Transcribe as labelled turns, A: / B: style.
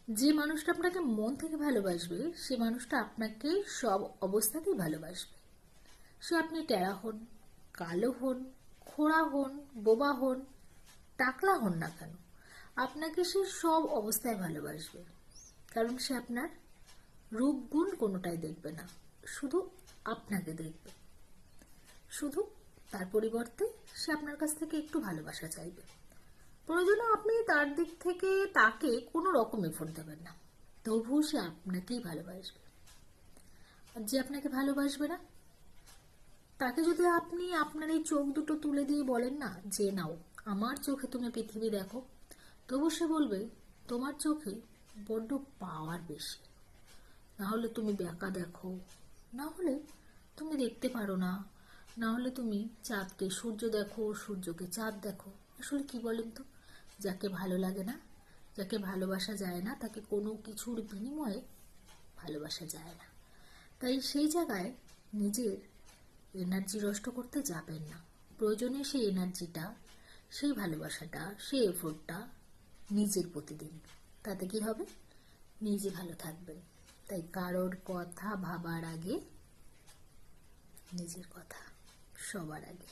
A: যে মানুষটা আপনাকে মন থেকে ভালোবাসবে সে মানুষটা আপনাকে সব অবস্থাতেই ভালোবাসবে। সে আপনি টেরা হন, কালো হন, খোঁড়া হন, বোবা হন, টাকলা হন না কেন, আপনাকে সে সব অবস্থায় ভালোবাসবে। কারণ সে আপনার রূপ গুণ কোনোটাই দেখবে না, শুধু আপনাকে দেখবে। শুধু তার পরিবর্তে সে আপনার কাছ থেকে একটু ভালোবাসা চাইবে। প্রয়োজনে আপনি তার দিক থেকে তাকে কোনো রকম এফোর্ট দেবেন না, তবুও সে আপনাকেই ভালোবাসবে। আর যে আপনাকে ভালোবাসবে না, তাকে যদি আপনি আপনার এই চোখ দুটো তুলে দিয়ে বলেন না যে নাও আমার চোখে তুমি পৃথিবী দেখো, তবু সে বলবে তোমার চোখে বড্ড পাওয়ার বেশি, না হলে তুমি ব্যাকা দেখো, না হলে তুমি দেখতে পারো না, না হলে তুমি চাঁদকে সূর্য দেখো, সূর্যকে চাঁদ দেখো। আসলে কি বলেন তো, যাকে ভালো লাগে না, যাকে ভালোবাসা যায় না, তাকে কোনো কিছুর বিনিময়ে ভালোবাসা যায় না। তাই সেই জায়গায় নিজের এনার্জি নষ্ট করতে যাবেন না। প্রয়োজনে সেই এনার্জিটা, সেই ভালোবাসাটা, সেই এফোর্টটা নিজের প্রতি দিন। তাতে কি হবে, নিজে ভালো থাকবেন। তাই কারোর কথা ভাবার আগে নিজের কথা সবার আগে।